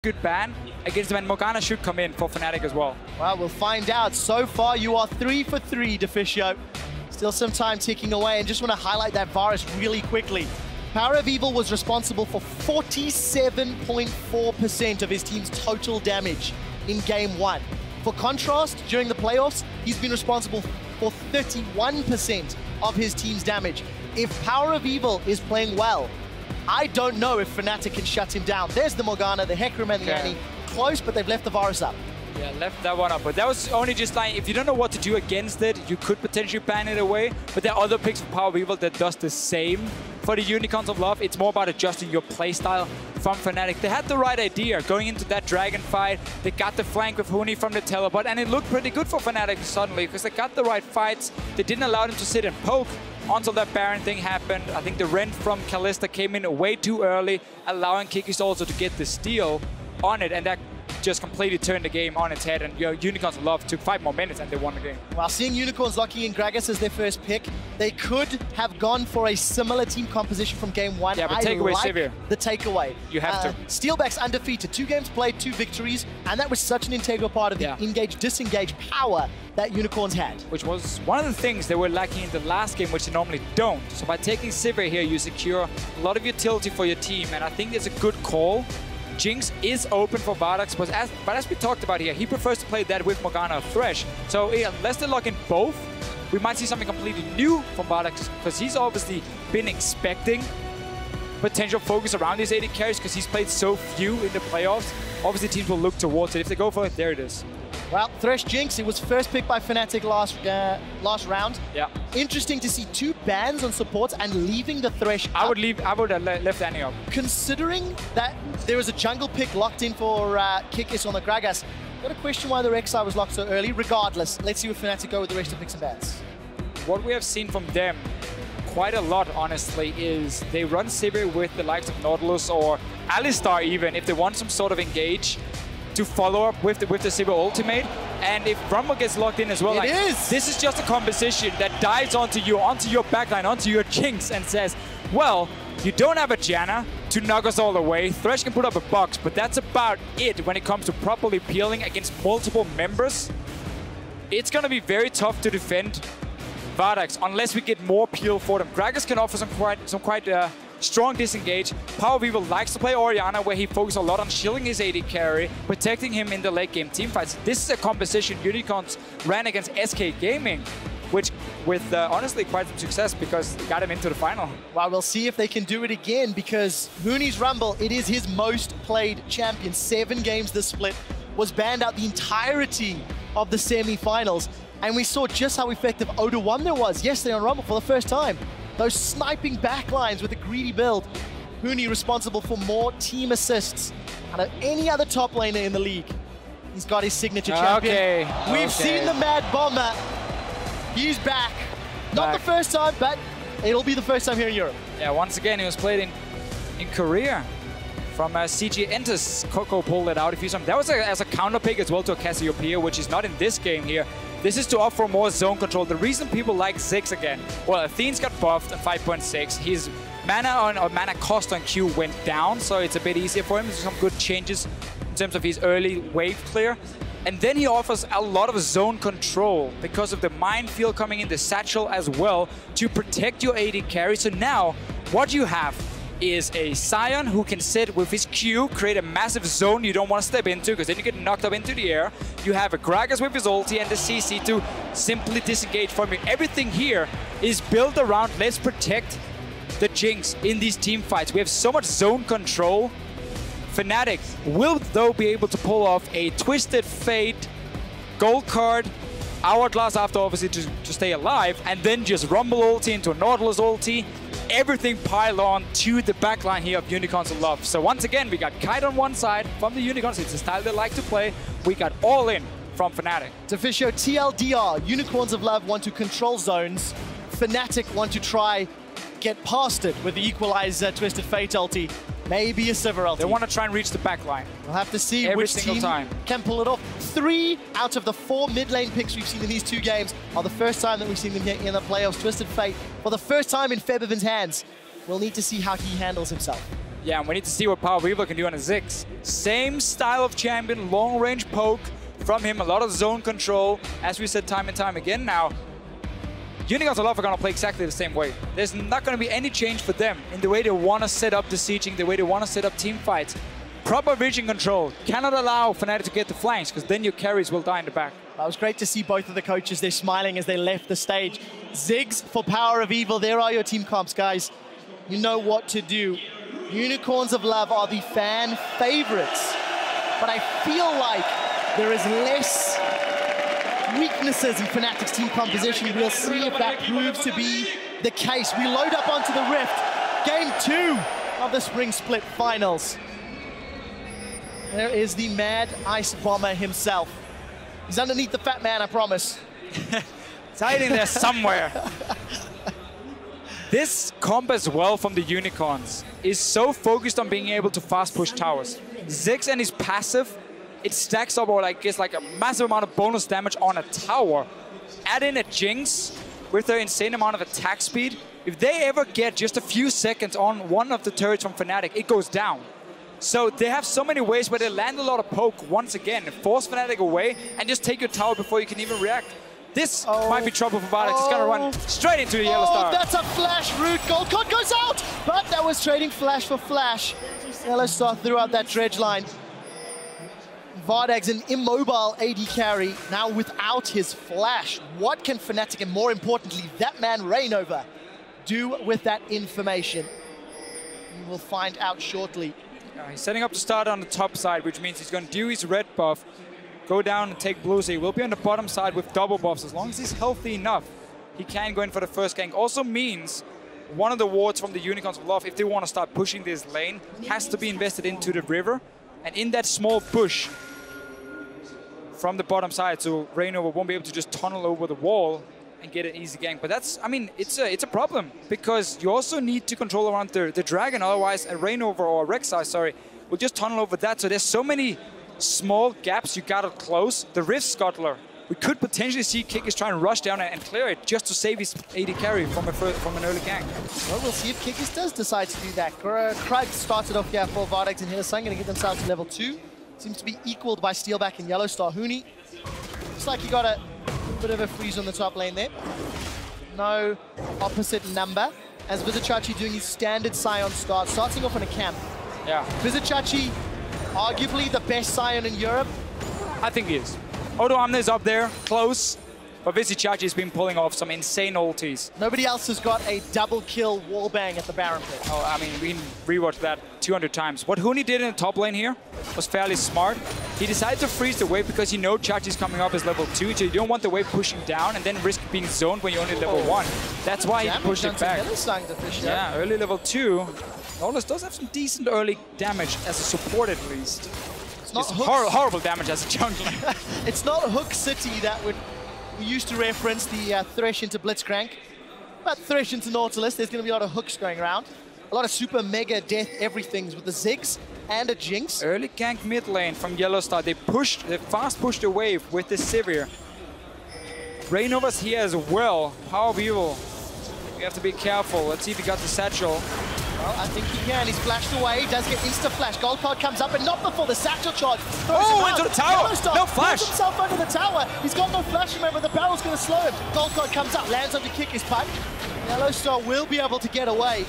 good ban against them, and Morgana should come in for Fnatic as well. Well, we'll find out. So far, you are 3 for 3, Deficio. Still some time ticking away, and just want to highlight that Varus really quickly. PowerOfEvil was responsible for 47.4% of his team's total damage in Game 1. For contrast, during the playoffs, he's been responsible for 31% of his team's damage. If PowerOfEvil is playing well, I don't know if Fnatic can shut him down. There's the Morgana, the Hecarim, and the Annie. Close, but they've left the Varus up. Yeah, left that one up. But that was only just like, if you don't know what to do against it, you could potentially ban it away. But there are other picks for PowerOfEvil that does the same. For the Unicorns of Love, it's more about adjusting your playstyle from Fnatic. They had the right idea going into that dragon fight. They got the flank with Huni from the teleport, and it looked pretty good for Fnatic suddenly because they got the right fights. They didn't allow them to sit and poke until that Baron thing happened. I think the rent from Kalista came in way too early, allowing Kikis also to get the steal on it, and that just completely turned the game on its head, and Unicorns of Love took 5 more minutes and they won the game. While seeing Unicorns locking in Gragas as their first pick, they could have gone for a similar team composition from Game 1. Yeah, but take away Sivir. The takeaway. You have to. Steelback's undefeated. 2 games played, 2 victories, and that was such an integral part of the engage-disengage power that Unicorns had. Which was one of the things they were lacking in the last game, which they normally don't. So by taking Sivir here, you secure a lot of utility for your team, and I think it's a good call. Jinx is open for Vardags, but as we talked about here, he prefers to play that with Morgana or Thresh. So unless they lock in both, we might see something completely new from Vardags, because he's obviously been expecting potential focus around these AD carries because he's played so few in the playoffs. Obviously teams will look towards it. If they go for it, there it is. Well, Thresh Jinx, it was first picked by Fnatic last round. Yeah. Interesting to see 2 bans on supports and leaving the Thresh up. I would have left Annie up. Considering that there was a jungle pick locked in for Kikis on the Gragas, got a question why the Rek'Sai was locked so early. Regardless, let's see what Fnatic go with the rest of picks and bans. What we have seen from them quite a lot, honestly, is they run Sivir with the likes of Nautilus or YellowStar even, if they want some sort of engage to follow up with the Sivir ultimate. And if Rumble gets locked in as well, this is just a composition that dives onto your backline, onto your Jinx, and says, well, you don't have a Janna to knock us all away. Thresh can put up a box, but that's about it when it comes to properly peeling against multiple members. It's going to be very tough to defend Vardags unless we get more peel for them. Gragas can offer some quite strong disengage. PowerOfEvil likes to play Orianna, where he focuses a lot on shielding his AD carry, protecting him in the late game teamfights. This is a composition Unicorns ran against SK Gaming, which with honestly quite some success because they got him into the final. Well, we'll see if they can do it again, because Huni's Rumble, it is his most played champion. 7 games this split, was banned out the entirety of the semi-finals, and we saw just how effective 0-1 there was yesterday on Rumble for the first time. Those sniping backlines with a greedy build. Huni responsible for more team assists out of any other top laner in the league. He's got his signature champion. We've seen the Mad Bomber. He's back. Not the first time, but it'll be the first time here in Europe. Yeah, once again, he was played in Korea. From CG Enters, Coco pulled it out. That was as a counter pick as well to a Cassiopeia, which is not in this game here. This is to offer more zone control. The reason people like Ziggs again, well, Athene's got buffed at 5.6. His mana cost on Q went down, so it's a bit easier for him. There's some good changes in terms of his early wave clear. And then he offers a lot of zone control because of the minefield coming in, the satchel as well, to protect your AD carry. So now, what you have is a Sion who can sit with his Q, create a massive zone you don't want to step into because then you get knocked up into the air. You have a Gragas with his ulti and the CC to simply disengage from you. Everything here is built around let's protect the Jinx in these team fights. We have so much zone control. Fnatic will though be able to pull off a Twisted Fate gold card, Hourglass after obviously to stay alive, and then just Rumble ulti into a Nautilus ulti. Everything pile on to the backline here of Unicorns of Love. So once again, we got Kite on one side from the Unicorns. It's the style they like to play. We got all in from Fnatic. Deficio, TLDR, Unicorns of Love want to control zones. Fnatic want to try get past it with the Equalizer Twisted Fate ulti. Maybe a Sivir ulti. They want to try and reach the backline. We'll have to see which team can pull it off. 3 out of the 4 mid lane picks we've seen in these 2 games are the first time that we've seen them here in the playoffs. Twisted Fate for the first time in Febiven's hands. We'll need to see how he handles himself. Yeah, and we need to see what PowerOfEvil can do on a Ziggs. Same style of champion, long-range poke from him, a lot of zone control. As we said time and time again now, Unicorns of Love are going to play exactly the same way. There's not going to be any change for them in the way they want to set up the sieging, the way they want to set up team fights. Proper vision control. Cannot allow Fnatic to get the flanks, because then your carries will die in the back. It was great to see both of the coaches. They're smiling as they left the stage. Ziggs for PowerOfEvil. There are your team comps, guys. You know what to do. Unicorns of Love are the fan favorites. But I feel like there is less weaknesses in Fnatic's team composition. We'll see if that proves to be the case. We load up onto the Rift. Game 2 of the Spring Split Finals. There is the Mad Ice Bomber himself. He's underneath the fat man, I promise. It's hiding there somewhere. This comp as well from the Unicorns is so focused on being able to fast push towers. Ziggs and his passive, it stacks up or like, it's like a massive amount of bonus damage on a tower. Add in a Jinx with their insane amount of attack speed. If they ever get just a few seconds on one of the turrets from Fnatic, it goes down. So they have so many ways where they land a lot of poke once again, force Fnatic away, and just take your tower before you can even react. This might be trouble for Vardags. It's going to run straight into the YellowStar. That's a flash route. Gold card goes out, but that was trading flash for flash. YellowStar threw out that dredge line. Vardags, an immobile AD carry, now without his flash. What can Fnatic, and more importantly, that man Rainover, do with that information? We will find out shortly. He's setting up to start on the top side, which means he's going to do his red buff, go down and take blue, so he will be on the bottom side with double buffs. As long as he's healthy enough, he can go in for the first gank. Also means one of the wards from the Unicorns of Love, if they want to start pushing this lane, has to be invested into the river. And in that small bush from the bottom side, so Reignover won't be able to just tunnel over the wall and get an easy gank. But that's, I mean, it's a problem, because you also need to control around the dragon, otherwise a Reignover or a Rek'Sai, sorry, will just tunnel over that. So there's so many small gaps you gotta close. The Rift Scuttler, we could potentially see Kikis try and rush down and clear it just to save his AD carry from an early gank. Well, we'll see if Kikis does decide to do that. Krug started off here for Vardags and Hylissang, going to get themselves to level 2. Seems to be equaled by Steelback and YellowStar. Huni, looks like he got a bit of a freeze on the top lane there. No opposite number, as Vizicsacsi doing his standard Sion start, starting off in a camp. Yeah. Vizicsacsi, arguably the best Sion in Europe. I think he is. Odo Amne is up there, close, but Vizicsacsi has been pulling off some insane ultis. Nobody else has got a double kill wallbang at the Baron pit. Oh, I mean, we can rewatch that 200 times. What Huni did in the top lane here was fairly smart. He decided to freeze the wave because he knows Chachi's coming up as level 2, so you don't want the wave pushing down and then risk being zoned when you're only level 1. That's why he pushed it back. Yeah, early level 2. Nautilus does have some decent early damage as a support at least. It's not horrible damage as a jungler. It's not Hook City that we used to reference the Thresh into Blitzcrank. But Thresh into Nautilus, there's going to be a lot of hooks going around. A lot of super mega death everythings with the Ziggs and a Jinx. Early gank mid lane from YellowStar. They fast pushed the wave with the Sivir. Reignover's here as well. PowerOfEvil. You have to be careful. Let's see if he got the satchel. Well, I think he can. He's flashed away. Does get insta-flash. Gold card comes up, but not before the satchel charge. Oh, into the tower. YellowStar no flash. Puts himself under the tower. He's got no flash, remember. The barrel's going to slow him. Gold card comes up, lands onto Kikis' pipe. YellowStar will be able to get away.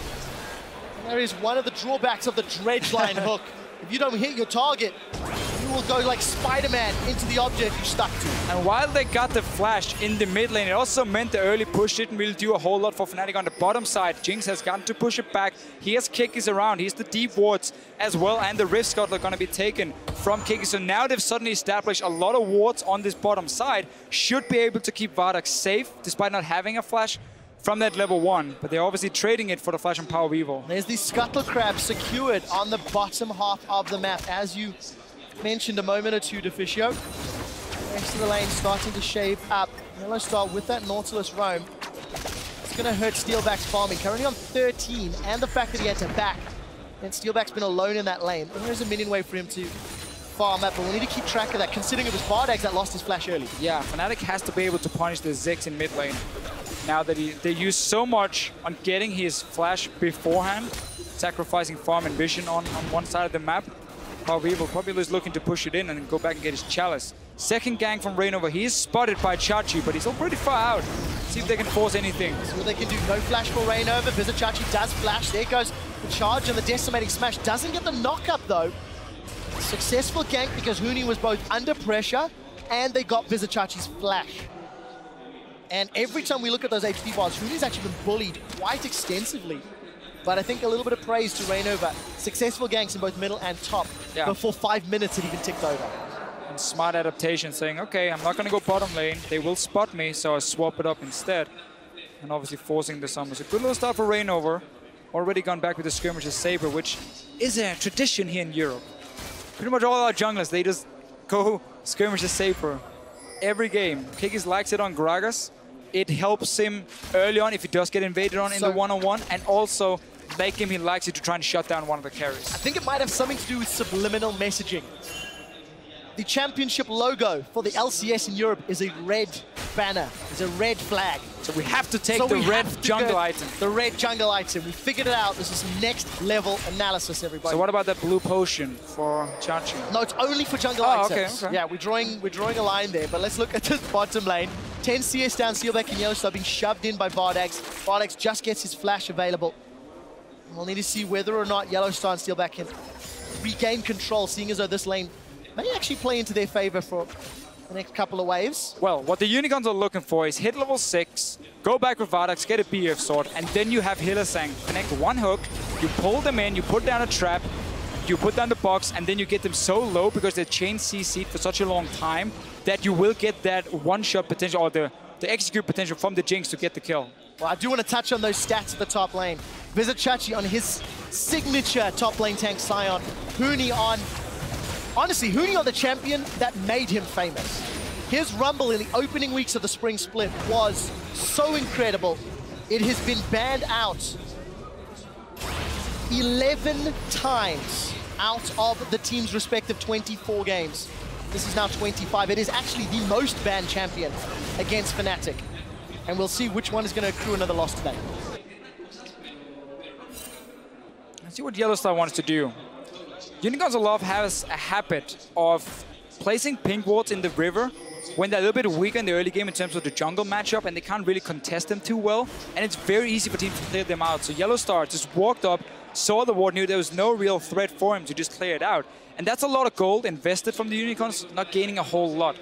And there is one of the drawbacks of the dredge line hook. If you don't hit your target, you will go like Spider-Man into the object you stuck to. And while they got the flash in the mid lane, it also meant the early push didn't really do a whole lot for Fnatic on the bottom side. Jinx has gotten to push it back. He has Kikis around. He's the deep wards as well, and the Rift Scuttler are going to be taken from Kikis. So now they've suddenly established a lot of wards on this bottom side. Should be able to keep Vardags safe, despite not having a flash from that level 1, but they're obviously trading it for the flash on PowerOfEvil. There's the Scuttle Crab secured on the bottom half of the map, as you mentioned a moment or two, Deficio. The rest of the lane starting to shave up. YellowStar with that Nautilus roam. It's going to hurt Steelback's farming. Currently on 13, and the fact that he had to back. And Steelback's been alone in that lane. And there's a minion wave for him to farm up, but we need to keep track of that, considering it was Vardags that lost his flash early. Yeah, Fnatic has to be able to punish the Ziggs in mid lane. Now that they use so much on getting his flash beforehand, sacrificing farm and vision on one side of the map. PowerOfEvil probably is looking to push it in and then go back and get his chalice. Second gank from Reignover. He is spotted by Chachi, but he's still pretty far out. See if they can force anything. See what they can do. No flash for Reignover. Vizicsacsi does flash. There goes the charge and the decimating smash. Doesn't get the knock-up, though. Successful gank because Huni was both under pressure and they got Vizicacsi's flash. And every time we look at those HP bars, Huni's actually been bullied quite extensively. But I think a little bit of praise to Reignover. Successful ganks in both middle and top before 5 minutes it even ticked over. And smart adaptation, saying, okay, I'm not going to go bottom lane. They will spot me, so I swap it up instead. And obviously forcing the summons. A good little start for Reignover. Already gone back with the skirmishes Saber, which is a tradition here in Europe. Pretty much all our junglers, they just go skirmishes Saber every game. Kikis likes it on Gragas. It helps him early on if he does get invaded on in the one-on-one, and also late game he likes it to try and shut down one of the carries. I think it might have something to do with subliminal messaging. The championship logo for the LCS in Europe is a red banner, is a red flag. So we have to take the red jungle item. The red jungle item. We figured it out. This is next level analysis, everybody. So what about that blue potion for Chachi? No, it's only for jungle items. Okay. Yeah, we're drawing a line there, but let's look at this bottom lane. 10 CS down, Steelback and YellowStar being shoved in by Vardags. Vardags just gets his flash available. We'll need to see whether or not YellowStar and Steelback can regain control, seeing as though this lane may actually play into their favor for the next couple of waves. Well, what the Unicorns are looking for is hit level 6, go back with Vardags, get a BF sword, and then you have Hylissang. Connect one hook, you pull them in, you put down a trap, you put down the box, and then you get them so low because they're chain CC'd for such a long time that you will get that one-shot potential, or the execute potential from the Jinx to get the kill. Well, I do want to touch on those stats at the top lane. Vizicsacsi on his signature top lane tank Sion. Huni on... Honestly, Huni on the champion that made him famous. His rumble in the opening weeks of the spring split was so incredible. It has been banned out 11 times out of the team's respective 24 games. This is now 25. It is actually the most banned champion against Fnatic. And we'll see which one is going to accrue another loss today. Let's see what YellowStar wants to do. Unicorns Love has a habit of placing pink wards in the river when they're a little bit weaker in the early game in terms of the jungle matchup and they can't really contest them too well. And it's very easy for teams to clear them out. So YellowStar just walked up, saw the ward, knew there was no real threat for him to just clear it out. And that's a lot of gold invested from the Unicorns, not gaining a whole lot.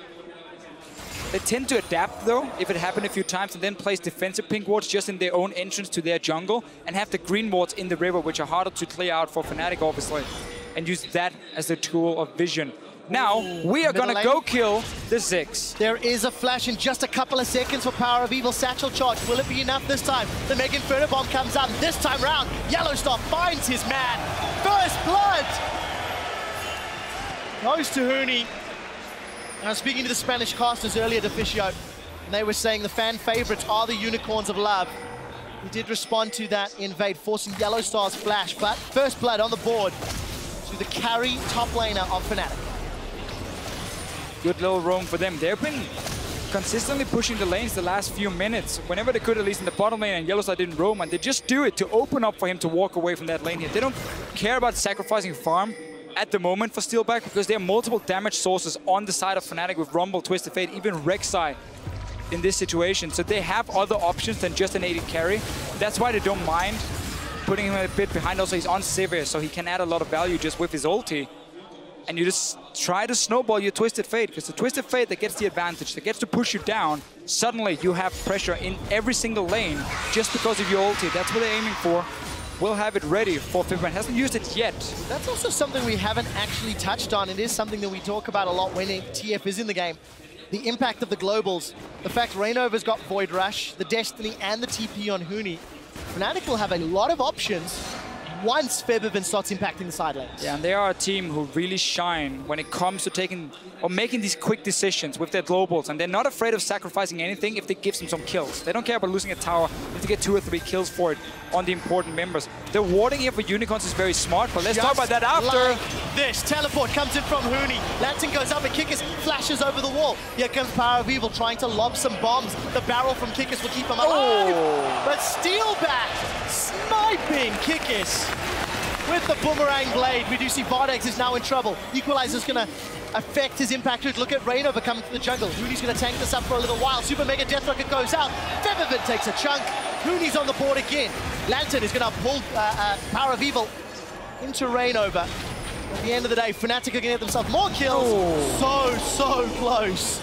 They tend to adapt though, if it happened a few times, and then place defensive pink wards just in their own entrance to their jungle and have the green wards in the river, which are harder to clear out for Fnatic, obviously, and use that as a tool of vision. Now, we are gonna go kill the Ziggs. There is a flash in just a couple of seconds for PowerOfEvil. Satchel charge. Will it be enough this time? The Mega Inferno Bomb comes out. This time round, YellowStar finds his man. First blood! Goes to Huni. I was speaking to the Spanish casters earlier, Deficio, and they were saying the fan favorites are the Unicorns of Love. He did respond to that invade, forcing YellowStar's flash, but first blood on the board to the carry top laner of Fnatic. Good little roam for them. They've been consistently pushing the lanes the last few minutes, whenever they could, at least in the bottom lane, and YellowStar didn't roam, and they just do it to open up for him to walk away from that lane here. They don't care about sacrificing farm at the moment for Steelback because there are multiple damage sources on the side of Fnatic with Rumble, Twisted Fate, even Rek'Sai in this situation. So they have other options than just an AD carry. That's why they don't mind putting him a bit behind. Also, he's on Sivir, so he can add a lot of value just with his ulti. And you just try to snowball your Twisted Fate, because the Twisted Fate that gets the advantage, that gets to push you down, suddenly you have pressure in every single lane just because of your ulti. That's what they're aiming for. We'll have it ready for Febiven. Hasn't used it yet. That's also something we haven't actually touched on. It is something that we talk about a lot when TF is in the game. The impact of the globals. The fact Rainover's got Void Rush, the Destiny, and the TP on Huni. Fnatic will have a lot of options once Febiven starts impacting the side lanes. Yeah, and they are a team who really shine when it comes to taking or making these quick decisions with their globals, and they're not afraid of sacrificing anything if it gives them some kills. They don't care about losing a tower if they get 2 or 3 kills for it on the important members. The warding here for Unicorns is very smart, but let's talk about that after. Like this teleport comes in from Huni. Lantern goes up and Kikis flashes over the wall. Here comes PowerOfEvil trying to lob some bombs. The barrel from Kikis will keep him alive. Oh. But Steelback sniping Kikis. with the boomerang blade. We do see Vardags is now in trouble. Equalizer's gonna affect his impact. Look at Rainover coming to the jungle. Huni's gonna tank this up for a little while. Super Mega Death Rocket goes out. Febiven takes a chunk. Huni's on the board again. Lantern is gonna pull PowerOfEvil into Rainover. At the end of the day, Fnatic are gonna get themselves more kills. So close.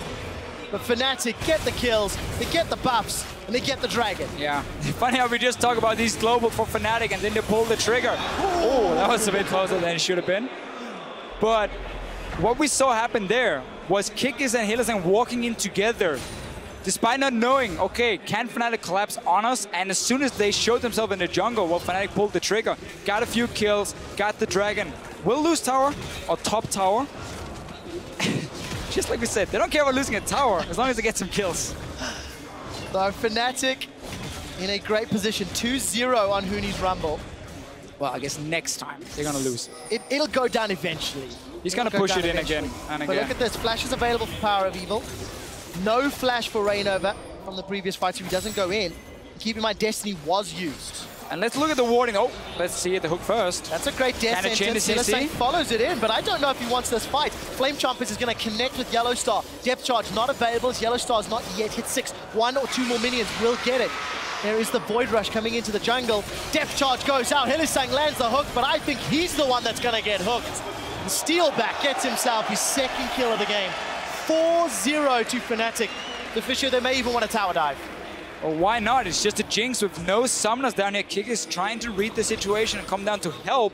But Fnatic get the kills, they get the buffs, and they get the dragon. Yeah, funny how we just talk about these global for Fnatic and then they pull the trigger. Oh, that was a bit closer than it should have been. But what we saw happen there was Kikis and Hylissang walking in together, despite not knowing, okay, can Fnatic collapse on us? And as soon as they showed themselves in the jungle, well, Fnatic pulled the trigger, got a few kills, got the dragon. Will lose tower, or top tower. Just like we said, they don't care about losing a tower, as long as they get some kills. So Fnatic in a great position, 2-0 on Huni's Rumble. Well, I guess next time they're gonna lose. It'll go down eventually. He's gonna push it in again and again. But look at this, flash is available for PowerOfEvil. No flash for Reignover from the previous fight, so he doesn't go in. Keep in mind, Destiny was used. And let's look at the warding. Oh, let's see the hook first. That's a great death sentence. Hylissang follows it in, but I don't know if he wants this fight. Flame Chompers is going to connect with YellowStar. Depth charge not available as YellowStar's not yet hit 6. 1 or 2 more minions will get it. There is the Void Rush coming into the jungle. Depth charge goes out. Hylissang lands the hook, but I think he's the one that's going to get hooked. And Steelback gets himself his second kill of the game. 4-0 to Fnatic. Deficio, they may even want a tower dive. Well, why not? It's just a Jinx with no summoners down here. Kikis trying to read the situation and come down to help.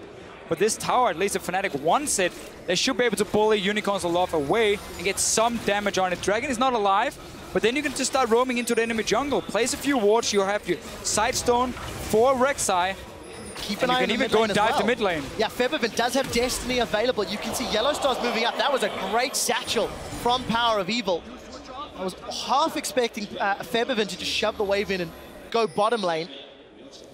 But this tower, at least if Fnatic wants it, they should be able to bully Unicorns Aloft away and get some damage on it. Dragon is not alive, but then you can just start roaming into the enemy jungle. Place a few wards, you have your Sidestone for Rek'Sai. Keep an eye on the mid lane. You can even go and dive the mid lane. Yeah, Febiven does have Destiny available. You can see YellowStar's moving up. That was a great satchel from PowerOfEvil. I was half expecting Febiven to just shove the wave in and go bottom lane.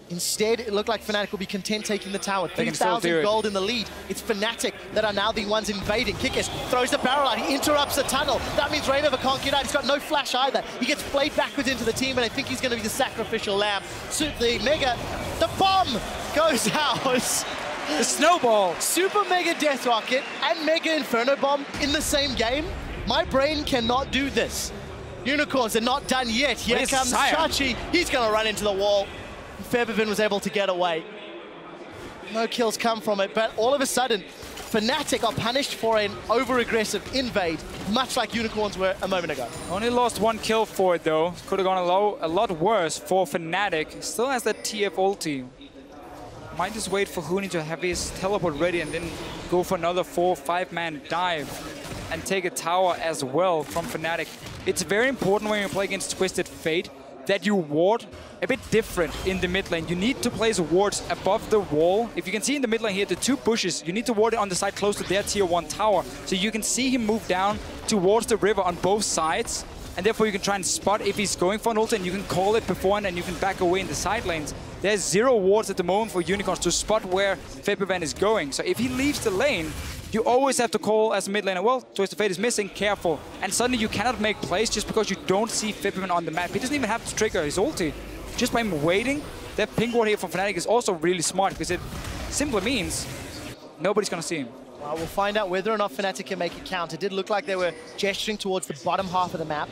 Instead, it looked like Fnatic will be content taking the tower. 3,000 gold in the lead. It's Fnatic that are now the ones invading. Kikis throws the barrel out. He interrupts the tunnel. That means Rainover can't get out. He's got no flash either. He gets played backwards into the team, and I think he's going to be the sacrificial lamb. So the bomb goes out. The snowball. Super Mega Death Rocket and Mega Inferno Bomb in the same game. My brain cannot do this. Unicorns are not done yet. Here comes Chachi. He's going to run into the wall. Febiven was able to get away. No kills come from it, but all of a sudden, Fnatic are punished for an over-aggressive invade, much like Unicorns were a moment ago. Only lost 1 kill for it, though. Could have gone a lot worse for Fnatic. Still has that TF ulti. Might just wait for Huni to have his teleport ready and then go for another 4-5-man dive and take a tower as well from Fnatic. It's very important when you play against Twisted Fate that you ward a bit different in the mid lane. You need to place wards above the wall. If you can see in the mid lane here, the 2 bushes, you need to ward it on the side close to their tier 1 tower. So you can see him move down towards the river on both sides. And therefore you can try and spot if he's going for an ult and you can call it beforehand and you can back away in the side lanes. There's 0 wards at the moment for Unicorns to spot where Febiven is going. So if he leaves the lane, you always have to call as a mid laner, well, Twisted Fate is missing, careful. And suddenly you cannot make plays just because you don't see Febiven on the map. He doesn't even have to trigger his ulti. Just by him waiting, that ping ward here from Fnatic is also really smart because it simply means nobody's going to see him. Well, we'll find out whether or not Fnatic can make it count. It did look like they were gesturing towards the bottom half of the map.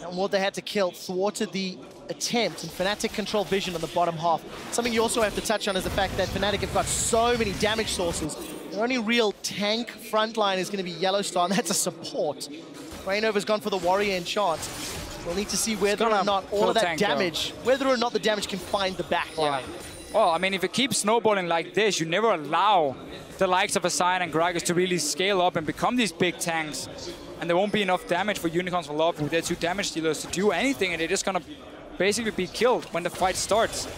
And what they had to kill thwarted the attempt, and Fnatic control vision on the bottom half. Something you also have to touch on is the fact that Fnatic have got so many damage sources. Their only real tank frontline is going to be YellowStar, and that's a support. Rainover's gone for the Warrior enchant. We'll need to see whether or not all of that damage, whether or not the damage can find the back line. Yeah. Well, I mean, if it keeps snowballing like this, you never allow the likes of a Sion and Gragas to really scale up and become these big tanks. And there won't be enough damage for Unicorns Aloft with their 2 damage dealers to do anything, and they're just going to basically be killed when the fight starts.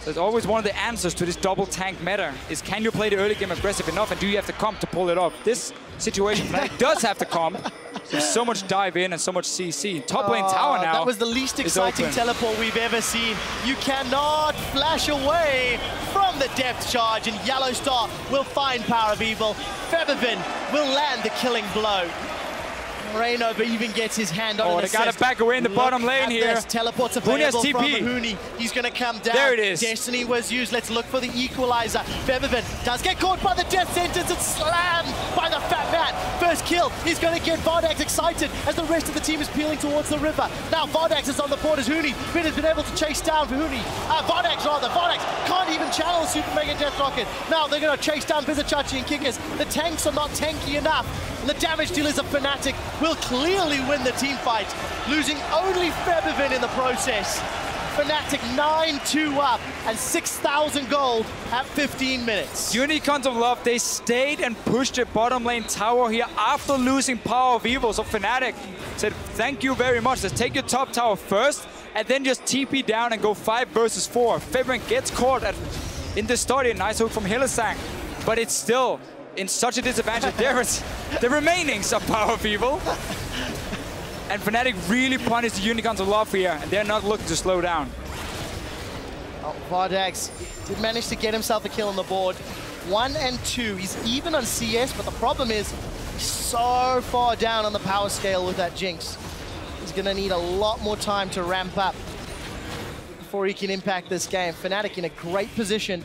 So it's always one of the answers to this double tank meta is, can you play the early game aggressive enough and do you have to comp to pull it off? This situation, Fnatic does have to comp. There's so much dive in and so much CC. Top lane tower now. That was the least exciting teleport we've ever seen. You cannot flash away from the depth charge, and YellowStar will find PowerOfEvil. Febiven will land the killing blow. Reignover even gets his hand on an assist. They got to back away in the bottom lane here. Teleports available Huni from has TP. Huni. He's going to come down. There it is. Destiny was used. Let's look for the equalizer. Febiven does get caught by the death sentence and slammed by the fat man. First kill. He's going to get Vardags excited as the rest of the team is peeling towards the river. Now Vardags is on the board as Huni has been able to chase down for Huni. Vardags can't even channel Super Mega Death Rocket. Now they're going to chase down Vizicsacsi and Kikis. The tanks are not tanky enough. And the damage dealers of Fnatic will clearly win the team fight, losing only Febiven in the process. Fnatic 9-2 up and 6,000 gold at 15 minutes. Unicorns of Love, they stayed and pushed the bottom lane tower here after losing PowerOfEvil. So Fnatic said, thank you very much. Let's take your top tower first and then just TP down and go 5 versus 4. Febiven gets caught in the study. Nice hook from Hylissang, but it's still in such a disadvantage. There is the remainings of PowerOfEvil. And Fnatic really punished the Unicorns of Love here, and they're not looking to slow down. Oh, Vardags did manage to get himself a kill on the board. 1 and 2. He's even on CS, but the problem is he's so far down on the power scale with that Jinx. He's going to need a lot more time to ramp up before he can impact this game. Fnatic in a great position,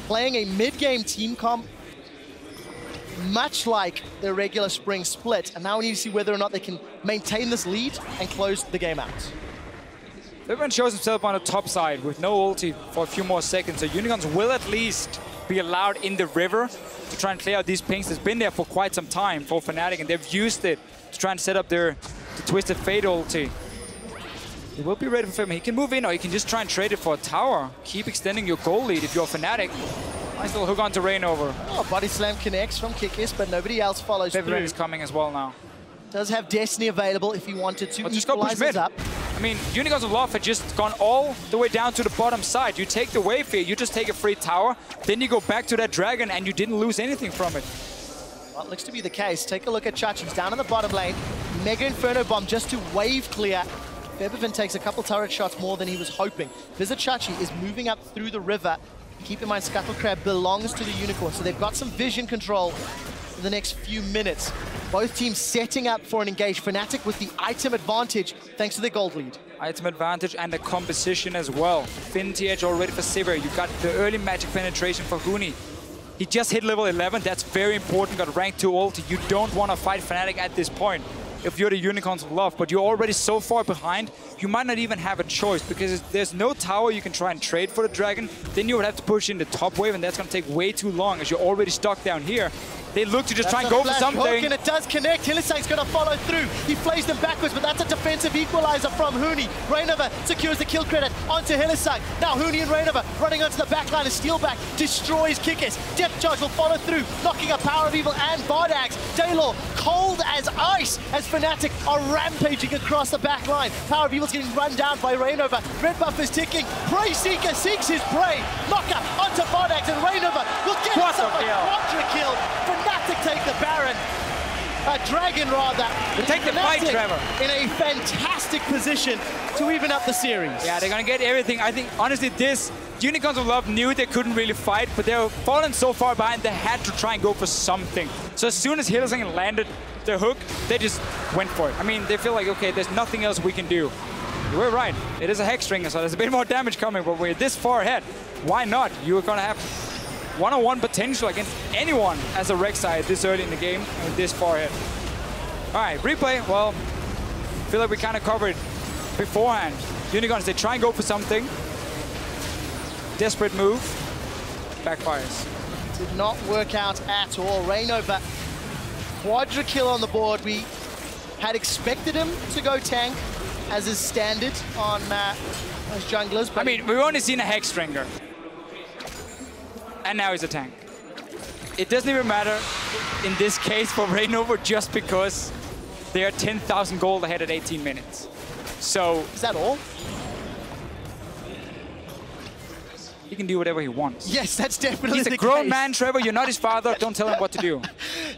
playing a mid-game team comp, much like their regular spring split, and now we need to see whether or not they can maintain this lead and close the game out. Febiven shows himself on the top side with no ulti for a few more seconds, so Unicorns will at least be allowed in the river to try and clear out these pings. It's been there for quite some time for Fnatic, and they've used it to try and set up the Twisted Fate ulti. He will be ready for Febiven. He can move in, or he can just try and trade it for a tower. Keep extending your goal lead if you're Fnatic. Nice little hook onto Rainover. Oh, body slam connects from Kikis, but nobody else follows through. Febiven is coming as well now. Does have Destiny available if he wanted to. Just go push mid. Up. I mean, Unicorns of Love had just gone all the way down to the bottom side. You take the wave here, you just take a free tower, then you go back to that dragon and you didn't lose anything from it. Well, it looks to be the case. Take a look at Chachi. He's down in the bottom lane. Mega Inferno Bomb just to wave clear. Febiven takes a couple turret shots more than he was hoping. Vizicsacsi is moving up through the river. Keep in mind, Scuttle Crab belongs to the Unicorn, so they've got some vision control for the next few minutes. Both teams setting up for an engage. Fnatic with the item advantage, thanks to their gold lead. Item advantage and the composition as well. Affinity edge already for Sivir. You got the early magic penetration for Huni. He just hit level 11. That's very important. Got rank 2 ulti. You don't want to fight Fnatic at this point if you're the Unicorns of Love, but you're already so far behind, you might not even have a choice, because there's no tower you can try and trade for the dragon. Then you would have to push in the top wave, and that's going to take way too long as you're already stuck down here. They look to just try and go for something. Hook, and it does connect. Hylissang's going to follow through. He plays them backwards, but that's a defensive equalizer from Huni. Reignover secures the kill credit onto Hylissang. Now Huni and Reignover running onto the backline as Steelback destroys Kikis. Depth charge will follow through, knocking up PowerOfEvil and Vardags. Daylor cold as ice as Fnatic are rampaging across the backline. PowerOfEvil's getting run down by Reignover. Red buff is ticking. Prey Seeker seeks his prey. Knocker onto Vardags, and Reignover will get himself a quadra kill. Fnatic take the Baron. Dragon rather. They take the fight, Trevor. In a fantastic position to even up the series. Yeah, they're gonna get everything. I think, honestly, this Unicorns of Love knew they couldn't really fight, but they were fallen so far behind, they had to try and go for something. So as soon as Hylissang landed the hook, they just went for it. I mean, they feel like, okay, there's nothing else we can do. We're right. It is a hex stringer, so there's a bit more damage coming, but we're this far ahead. Why not? You're gonna have one-on-one potential against anyone as a Rek'Sai this early in the game and this far ahead. All right, replay. Well, I feel like we kind of covered beforehand. Unicorns, they try and go for something. Desperate move. Backfires. Did not work out at all. Rainover, quadra kill on the board. We had expected him to go tank, as is standard on those junglers. But I mean, we've only seen a hex stringer. And now he's a tank. It doesn't even matter in this case for Reignover, just because they are 10,000 gold ahead at 18 minutes. So is that all? He can do whatever he wants. Yes, that's definitely the case. He's a grown man, Trevor. You're not his father. Don't tell him what to do.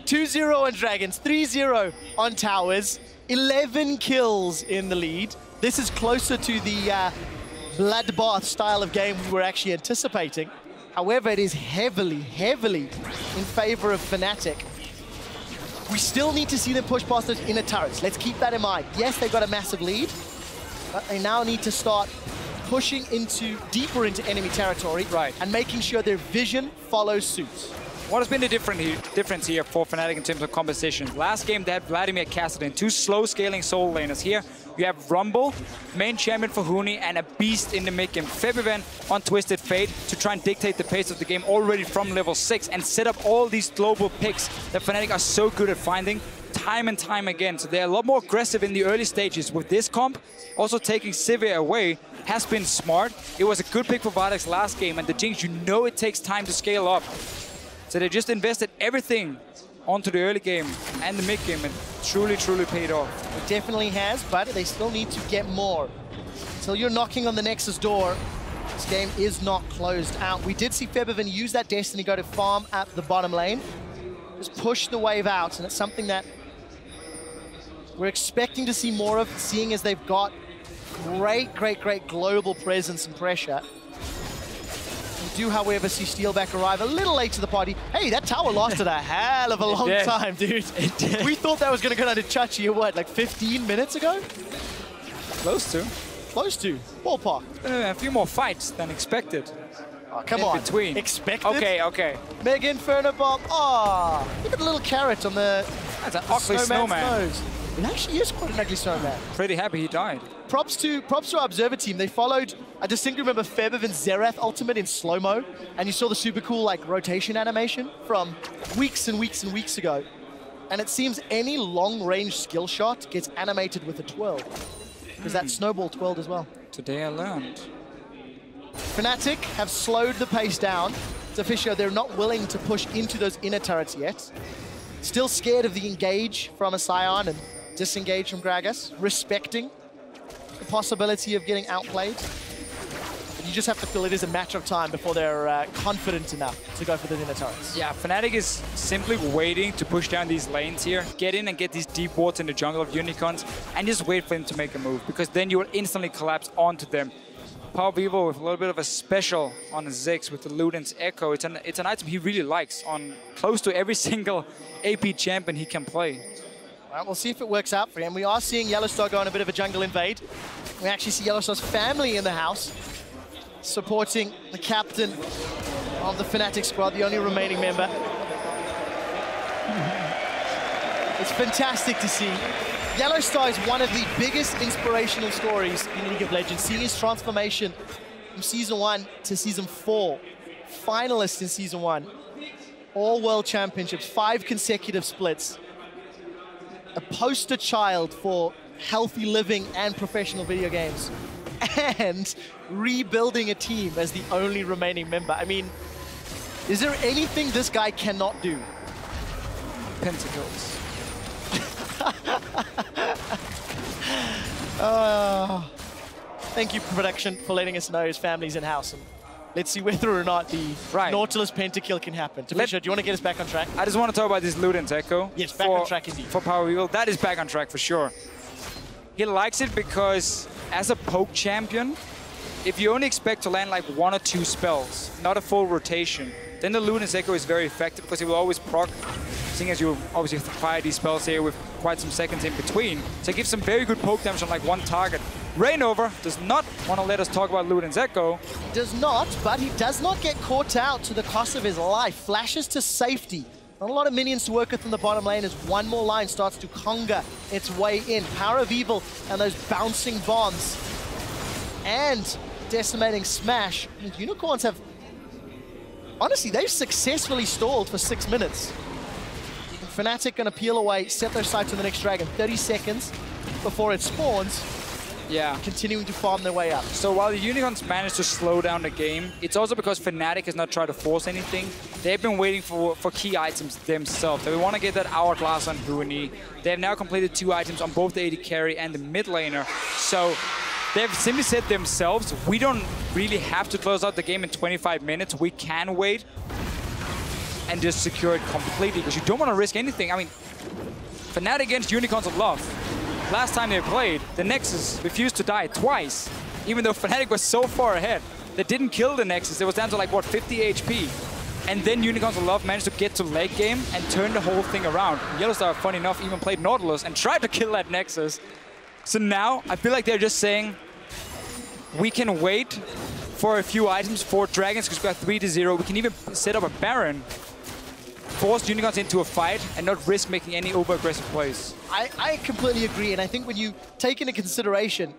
2-0 on Dragons, 3-0 on Towers, 11 kills in the lead. This is closer to the bloodbath style of game we were actually anticipating. However, it is heavily, heavily in favor of Fnatic. We still need to see them push past those inner turrets. Let's keep that in mind. Yes, they've got a massive lead, but they now need to start pushing deeper into enemy territory, right, and making sure their vision follows suit. What has been the difference here for Fnatic in terms of composition? Last game, they had Vladimir Cassidy, two slow-scaling solo laners. Here, you have Rumble, main champion for Huni, and a beast in the mid-game. Febiven on Twisted Fate to try and dictate the pace of the game already from level 6 and set up all these global picks that Fnatic are so good at finding time and time again. So they're a lot more aggressive in the early stages with this comp. Also taking Sivir away has been smart. It was a good pick for Vardags last game, and the Jinx, you know it takes time to scale up. So they just invested everything onto the early game and the mid game, and truly, truly paid off. It definitely has, but they still need to get more. Until you're knocking on the Nexus door, this game is not closed out. We did see Febiven use that Destiny go to farm at the bottom lane. Just push the wave out, and it's something that we're expecting to see more of, seeing as they've got great, great, great global presence and pressure. We do, however, see Steelback arrive a little late to the party. Hey, that tower lasted a hell of a long time, dude. We thought that was going to go down to Chachi, what, like 15 minutes ago? Close to. Close to. Ballpark. A few more fights than expected. Oh, come on. Between. Expected? Okay, okay. Mega Inferno Bomb. Oh, look at the little carrot on the That's an ugly snowman. Nose. It actually is quite an ugly snowman. Pretty happy he died. Props to our observer team. They followed, I distinctly remember Febiven's Xerath ultimate in slow-mo, and you saw the super cool like rotation animation from weeks and weeks and weeks ago. And it seems any long-range skill shot gets animated with a twirl, because that snowball twirled as well. Today I learned. Fnatic have slowed the pace down. Deficio, they're not willing to push into those inner turrets yet. Still scared of the engage from a Sion and disengage from Gragas, respecting the possibility of getting outplayed. But you just have to feel it is a matter of time before they're confident enough to go for the inner turrets. Yeah, Fnatic is simply waiting to push down these lanes here, get in and get these deep wards in the jungle of Unicorns, and just wait for them to make a move, because then you will instantly collapse onto them. PowerOfEvil with a little bit of a special on Ziggs with the Luden's Echo. It's an item he really likes on close to every single AP champion he can play. All right, we'll see if it works out for him. We are seeing YellowStar go on a bit of a jungle invade. We actually see YellowStar's family in the house, supporting the captain of the Fnatic squad, the only remaining member. It's fantastic to see. YellowStar is one of the biggest inspirational stories in League of Legends, seeing his transformation from Season 1 to Season 4. Finalist in Season 1. All World Championships, 5 consecutive splits. A poster child for healthy living and professional video games. And rebuilding a team as the only remaining member. I mean, is there anything this guy cannot do? Pentacles. Thank you, production, for letting us know his family's in-house. And let's see whether or not the Nautilus pentakill can happen. Deficio, do you want to get us back on track? I just want to talk about this Luden's Echo. Yes, back on track indeed. For PowerOfEvil, that is back on track for sure. He likes it because, as a poke champion, if you only expect to land like 1 or 2 spells, not a full rotation, then the Luden's Echo is very effective because it will always proc, seeing as you obviously fire these spells here with quite some seconds in between. So it gives some very good poke damage on like 1 target. Reignover does not want to let us talk about Luden's Echo. Does not, but he does not get caught out to the cost of his life. Flashes to safety. Not a lot of minions to work with in the bottom lane as one more line starts to conga its way in. PowerOfEvil and those bouncing bombs. And decimating smash. And Unicorns have... Honestly, they've successfully stalled for 6 minutes. Fnatic gonna peel away, set their sights on the next dragon. 30 seconds before it spawns. Yeah. Continuing to farm their way up. So while the Unicorns managed to slow down the game, it's also because Fnatic has not tried to force anything. They've been waiting for key items themselves. They want to get that Hourglass on Huni. They have now completed 2 items on both the AD carry and the mid laner. So they've simply said themselves, we don't really have to close out the game in 25 minutes. We can wait and just secure it completely, because you don't want to risk anything. I mean, Fnatic against Unicorns of Love. Last time they played, the Nexus refused to die twice, even though Fnatic was so far ahead. They didn't kill the Nexus. It was down to like, what, 50 HP. And then Unicorns of Love managed to get to late game and turn the whole thing around. YellowStar, funny enough, even played Nautilus and tried to kill that Nexus. So now, I feel like they're just saying, we can wait for a few items for Dragons because we got 3-0. We can even set up a Baron, force Unicorns into a fight, and not risk making any over-aggressive plays. I completely agree, and I think when you take into consideration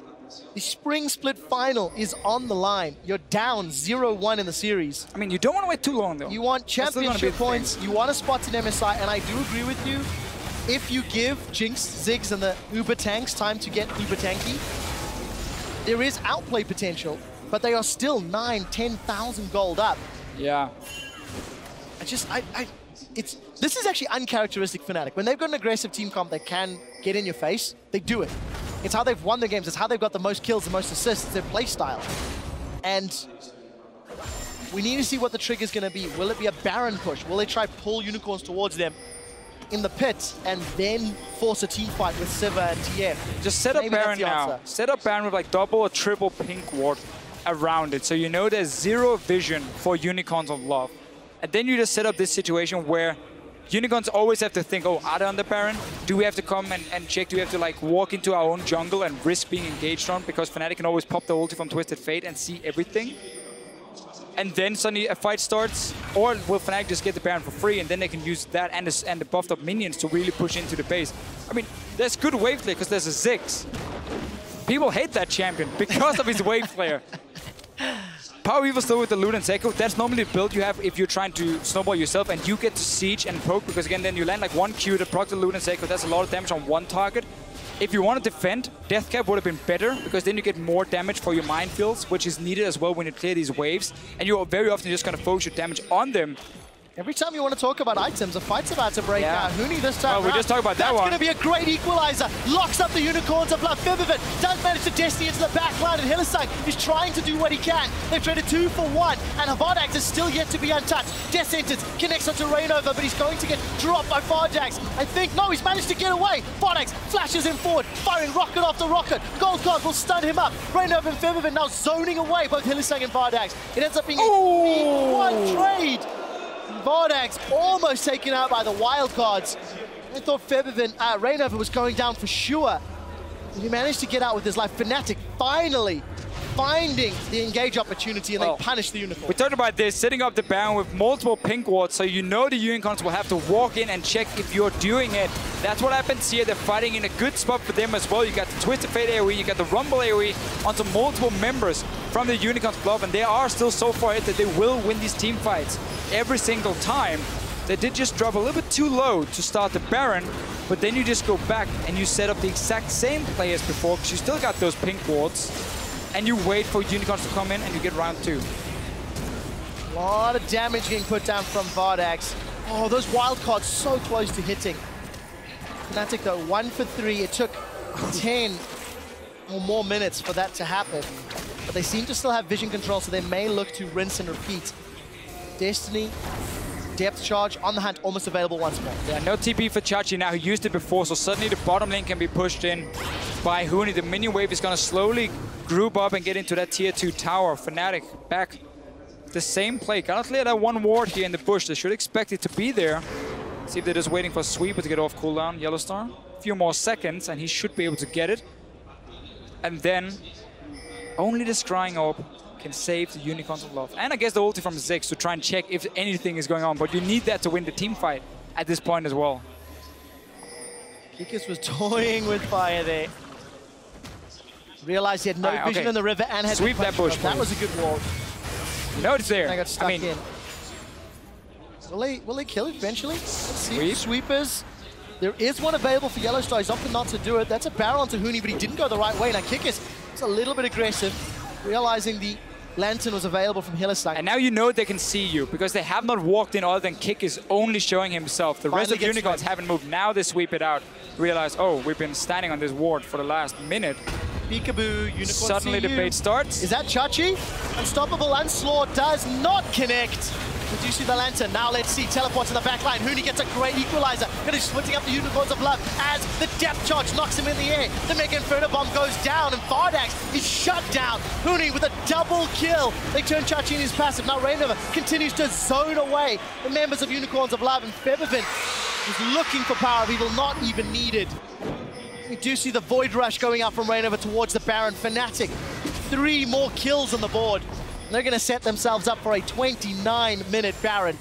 the Spring Split final is on the line. You're down 0-1 in the series. I mean, you don't want to wait too long, though. You want championship points. You want a spot in MSI, and I do agree with you. If you give Jinx, Ziggs, and the Uber tanks time to get Uber tanky, there is outplay potential, but they are still 9,000, 10,000 gold up. Yeah. This is actually uncharacteristic Fnatic. When they've got an aggressive team comp that can get in your face, they do it. It's how they've won their games. It's how they've got the most kills, the most assists. It's their play style. And we need to see what the trigger's going to be. Will it be a Baron push? Will they try pull Unicorns towards them in the pit and then force a team fight with Sivir and TF? Just set up Baron now. Set up Baron with like double or triple pink ward around it. So you know there's zero vision for Unicorns of Love. And then you just set up this situation where Unicorns always have to think, oh, are they on the Baron? Do we have to come and check? Do we have to like walk into our own jungle and risk being engaged on? Because Fnatic can always pop the ulti from Twisted Fate and see everything. And then suddenly a fight starts. Or will Fnatic just get the Baron for free and then they can use that and the buffed up minions to really push into the base? I mean, there's good wave play because there's a Ziggs. People hate that champion because of his wave player. PowerOfEvil still with the Loot and Echo. That's normally the build you have if you're trying to snowball yourself and you get to siege and poke, because again, then you land like one Q to proc the Loot and Echo. That's a lot of damage on one target. If you want to defend, Death Cap would have been better, because then you get more damage for your minefields, which is needed as well when you clear these waves. And you're very often just going to focus your damage on them. Every time you want to talk about items, a fight's about to break out. Huni this time we just talked about that one. That's going to be a great equalizer. Locks up the Unicorns of Love. Febiven does manage to destiny into the back line, and Hylissang is trying to do what he can. They've traded 2 for 1, and Vardags is still yet to be untouched. Death Sentence connects onto Rainover, but he's going to get dropped by Vardags. I think, no, he's managed to get away. Vardags flashes him forward, firing rocket after rocket. Gold Guard will stun him up. Rainover and Febiven now zoning away both Hylissang and Vardags. It ends up being a 3-1 trade. Vardags almost taken out by the wild cards. I thought Febiven, Rainover was going down for sure. He managed to get out with his life. Fnatic finally finding the engage opportunity, and they punish the Unicorn. We talked about this, setting up the Baron with multiple pink wards, so you know the Unicorns will have to walk in and check if you're doing it. That's what happens here. They're fighting in a good spot for them as well. You got the Twisted Fate AoE, you got the Rumble AoE onto multiple members from the Unicorns Club, and they are still so far ahead that they will win these team fights every single time. They did just drop a little bit too low to start the Baron, but then you just go back and you set up the exact same play as before, because you still got those pink wards, and you wait for Unicorns to come in and you get round 2. A lot of damage getting put down from Vardags. Oh, those wild cards so close to hitting. Fnatic though, 1 for 3. It took 10 or more minutes for that to happen. But they seem to still have vision control, so they may look to rinse and repeat. Destiny, depth charge on the hunt, almost available once more. Yeah, no TP for Chachi now. He used it before, so suddenly the bottom lane can be pushed in by Huni. The minion wave is going to slowly group up and get into that tier 2 tower. Fnatic back the same play. Gotta clear that one ward here in the bush. They should expect it to be there. See if they're just waiting for Sweeper to get off cooldown. YellowStar, a few more seconds, and he should be able to get it. And then only the Scrying Orb can save the Unicorns of Love. And I guess the ulti from Ziggs to try and check if anything is going on. But you need that to win the team fight at this point as well. Kikis was toying with fire there. Realized he had no vision in the river and had sweep that bush. That was a good wall. No, it's there. They got stuck in. Will they kill it eventually? Let's see. Sweepers. There is one available for YellowStar. He's opted not to do it. That's a barrel onto Huni, but he didn't go the right way. Now Kikis is a little bit aggressive, realizing the Lantern was available from Hylissang. And now you know they can see you, because they have not walked in other than Kikis only showing himself. The rest of the Unicorns haven't moved. Now they sweep it out. Realize, oh, we've been standing on this ward for the last minute. Peekaboo, Unicorn. Suddenly the bait starts. Is that Chachi? Unstoppable Onslaught does not connect. Did you see the lantern? Now let's see. Teleports in the back line. Huni gets a great equalizer. Gonna splitting up the Unicorns of Love as the depth charge knocks him in the air. The Mega Inferno Bomb goes down and Vardags is shut down. Huni with a double kill. They turn Chachini's passive. Now Rainover continues to zone away the members of Unicorns of Love, and Febiven is looking for PowerOfEvil, not even needed. We do see the Void Rush going out from Reignover towards the Baron. Fnatic, 3 more kills on the board. They're going to set themselves up for a 29-minute Baron.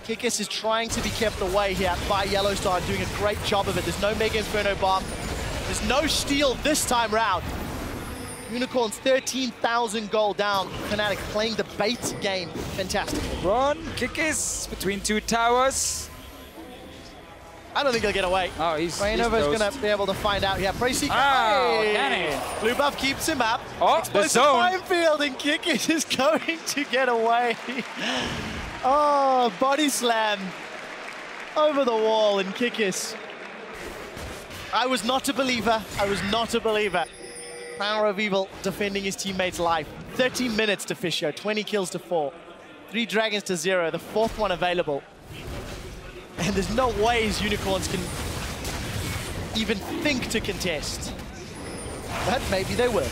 Kikis is trying to be kept away here by YellowStar, doing a great job of it. There's no Mega Inferno Bomb. There's no steal this time round. Unicorns 13,000 gold down. Fnatic playing the bait game fantastic. Run, Kikis between 2 towers. I don't think he'll get away. Oh, he's Rainover's going to be able to find out here. Pre-seeker. Oh, can he? Blue buff keeps him up. Oh, the zone. Minefield, and Kikis is going to get away. Oh, body slam over the wall, and Kikis. I was not a believer. I was not a believer. PowerOfEvil defending his teammate's life. 13 minutes to Deficio, 20 kills to 4. 3 dragons to 0, the 4th one available. And there's no ways Unicorns can even think to contest. But maybe they will.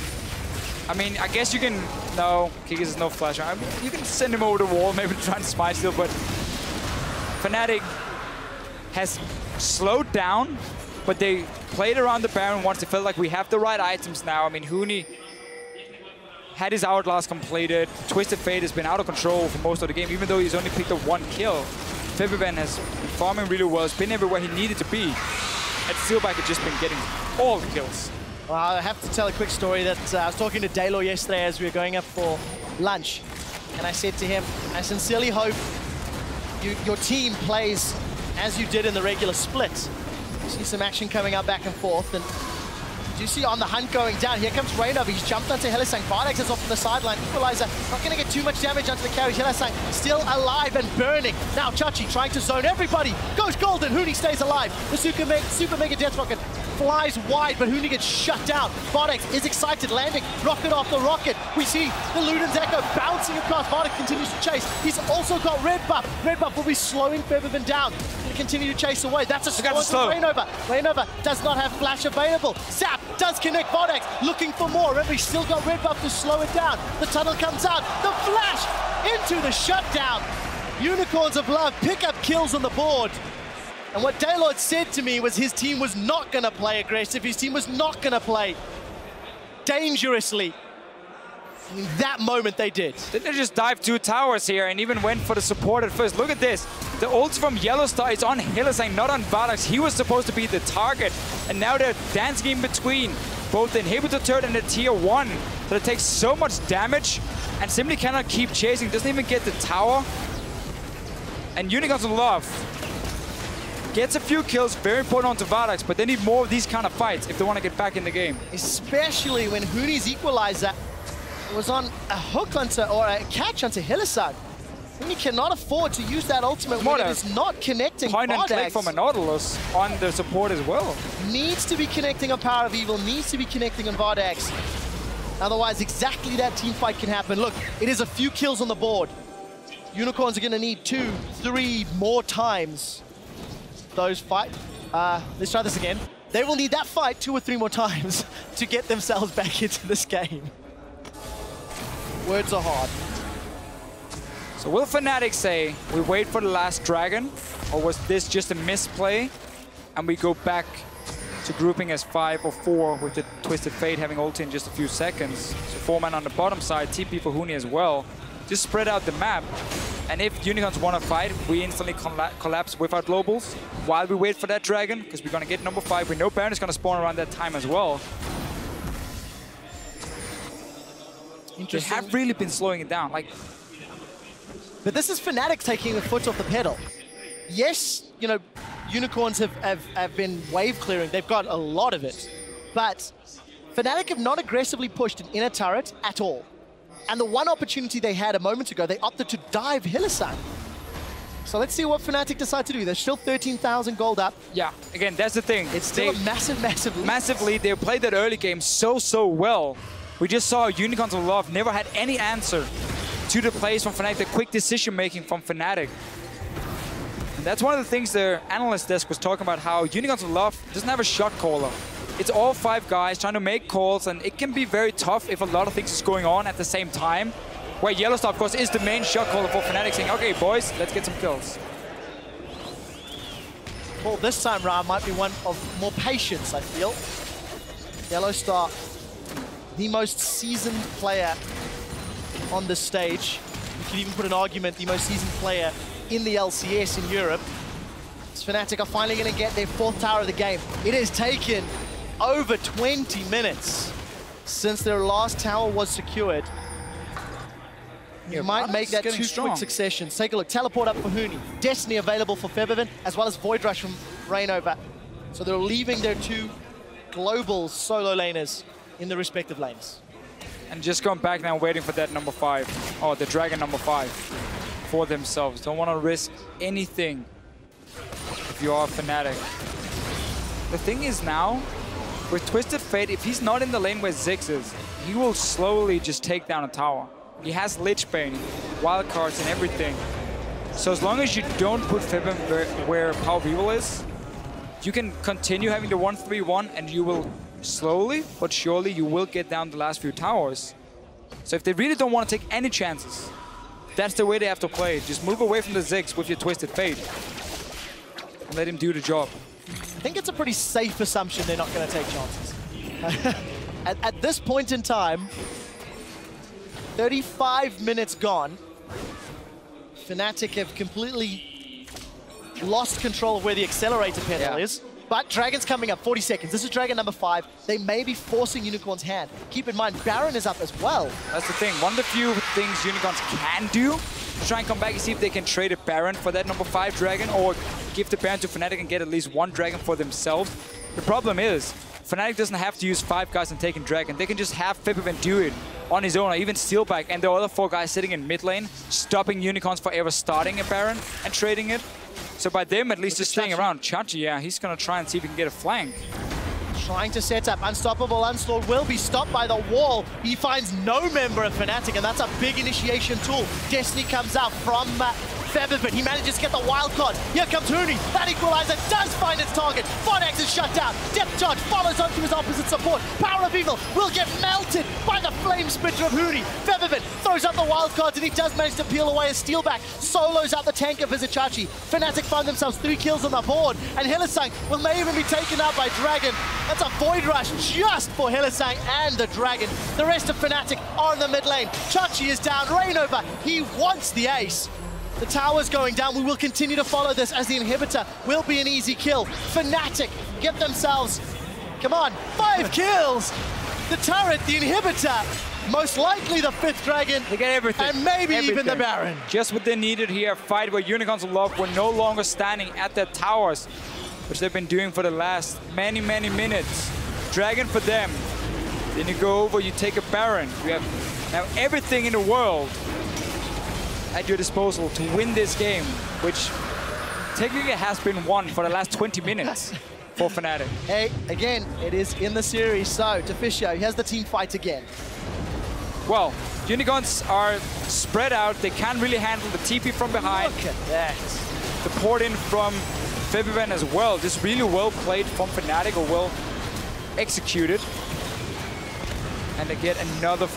I mean, I guess you can... No, Kikis is no flasher. I mean, you can send him over the wall, maybe try and smite steal, but Fnatic has slowed down, but they played around the Baron once. They felt like we have the right items now. I mean, Huni had his Outlast completed. Twisted Fate has been out of control for most of the game, even though he's only picked up 1 kill. Febiven has been farming really well. He's been everywhere he needed to be. And Steelback has just been getting all the kills. Well, I have to tell a quick story that I was talking to Daylor yesterday as we were going up for lunch. And I said to him, I sincerely hope your team plays as you did in the regular split. You see some action coming up back and forth. And do you see on the hunt going down? Here comes Rainover. He's jumped onto Hylissang. Vardags is off on the sideline. Equalizer not going to get too much damage onto the carry. Hylissang still alive and burning. Now Chachi trying to zone everybody. Goes golden. Huni stays alive. The Super Mega Death Rocket flies wide, but Huni gets shut down. Vardags is excited, landing rocket off the rocket. We see the Luden's Echo bouncing across. Vardags continues to chase. He's also got red buff. Red buff will be slowing Febiven down. He'll continue to chase away. That's a slow from Rainover. Rainover does not have flash available. Zap does connect. Vardags looking for more. Remember, he's still got red buff to slow it down. The tunnel comes out. The flash into the shutdown. Unicorns of Love pick up kills on the board. And what Daylord said to me was his team was not going to play aggressive. His team was not going to play dangerously. And in that moment, they did. Didn't they just dive 2 towers here and even went for the support at first? Look at this. The ult from YellowStar is on Hylissang, not on Vardags. He was supposed to be the target. And now they're dancing in between both the inhibitor turret and the tier 1. So it takes so much damage and simply cannot keep chasing. Doesn't even get the tower. And Unicorns of Love gets a few kills, very important onto Vardags, but they need more of these kind of fights if they want to get back in the game. Especially when Huni's equalizer was on a hook onto, or a catch onto Hylissang. Huni cannot afford to use that ultimate when it is not connecting point Vardags. And click from a Nautilus on the support as well. Needs to be connecting on PowerOfEvil, needs to be connecting on Vardags. Otherwise, exactly that team fight can happen. Look, it is a few kills on the board. Unicorns are going to need 2, 3 more times those fight. Let's try this again. They will need that fight 2 or 3 more times to get themselves back into this game. Words are hard. So will Fnatic say, we wait for the last dragon, or was this just a misplay, and we go back to grouping as 5 or 4 with the Twisted Fate having ulti in just a few seconds? So 4-man on the bottom side, TP for Huni as well. Just spread out the map. And if Unicorns want to fight, we instantly collapse with our globals while we wait for that dragon, because we're going to get number 5. We know Baron is going to spawn around that time as well. They have really been slowing it down. But this is Fnatic taking the foot off the pedal. Yes, you know, Unicorns have been wave clearing. They've got a lot of it. But Fnatic have not aggressively pushed an inner turret at all. And the one opportunity they had a moment ago, they opted to dive Hylissang. So let's see what Fnatic decide to do. They're still 13,000 gold up. Yeah, again, that's the thing. It's still a massive lead. Massively, they played that early game so well. We just saw Unicorns of Love never had any answer to the plays from Fnatic, the quick decision-making from Fnatic. And that's one of the things the analyst desk was talking about, how Unicorns of Love doesn't have a shot caller. It's all 5 guys trying to make calls, and it can be very tough if a lot of things is going on at the same time. Where YellowStar, of course, is the main shot caller for Fnatic, saying, okay, boys, let's get some kills. Well, this time round might be one of more patience, I feel. YellowStar, the most seasoned player on the stage. You could even put an argument, the most seasoned player in the LCS in Europe. Fnatic are finally going to get their 4th tower of the game. It has taken over 20 minutes since their last tower was secured. You might make that 2 quick successions. Take a look. Teleport up for Huni. Destiny available for Febiven, as well as Void Rush from Rainover. So they're leaving their 2 global solo laners in the respective lanes. And just going back now, waiting for that number 5. Oh, the Dragon number 5 for themselves. Don't want to risk anything if you are Fnatic. The thing is now, with Twisted Fate, if he's not in the lane where Ziggs is, he will slowly just take down a tower. He has Lich Bane, wildcards and everything. So as long as you don't put Febiven where PowerOfEvil is, you can continue having the 1-3-1 and you will slowly but surely you will get down the last few towers. So if they really don't want to take any chances, that's the way they have to play. Just move away from the Ziggs with your Twisted Fate and let him do the job. I think it's a pretty safe assumption they're not going to take chances. At this point in time, 35 minutes gone. Fnatic have completely lost control of where the accelerator pedal is. But Dragon's coming up, 40 seconds. This is Dragon number 5. They may be forcing Unicorn's hand. Keep in mind, Baron is up as well. That's the thing. One of the few things Unicorns can do to try and come back and see if they can trade a Baron for that number 5 Dragon, or give the Baron to Fnatic and get at least 1 Dragon for themselves. The problem is, Fnatic doesn't have to use 5 guys and taking Dragon. They can just have Febiven do it on his own, or even Steelback, and the other 4 guys sitting in mid lane, stopping Unicorns for ever starting a Baron and trading it. So by them at least just staying around. Chachi, yeah, he's going to try and see if he can get a flank. Trying to set up. Unstoppable Onslaught will be stopped by the wall. He finds no member of Fnatic, and that's a big initiation tool. Destiny comes out from Febiven. He manages to get the wild card. Here comes Huni. That equalizer does find its target. Vardags is shut down. Depth charge follows onto his opposite support. PowerOfEvil will get melted by the flame spitter of Huni. Febiven throws up the wild cards, and he does manage to peel away a Steelback. Solos out the tank of Vizicsacsi. Fnatic find themselves 3 kills on the board, and Hylissang may even be taken out by Dragon. That's a Void Rush just for Hylissang and the Dragon. The rest of Fnatic are in the mid lane. Chachi is down. Rainover, he wants the ace. The tower's going down. We will continue to follow this as the inhibitor will be an easy kill. Fnatic get themselves, come on, 5 kills. The turret, the inhibitor, most likely the 5th Dragon. They get everything. And maybe even the Baron. Just what they needed here, a fight where Unicorns of Love were no longer standing at their towers, which they've been doing for the last many, many minutes. Dragon for them. Then you go over, you take a Baron. You have now everything in the world at your disposal to win this game, which technically has been won for the last 20 minutes for Fnatic. Hey, again, it is in the series, so Deficio, he has the team fight again. Well, Unicorns are spread out. They can't really handle the TP from behind. Look at that. The port in from Febiven as well. Just really well played from Fnatic, or well executed. And they get another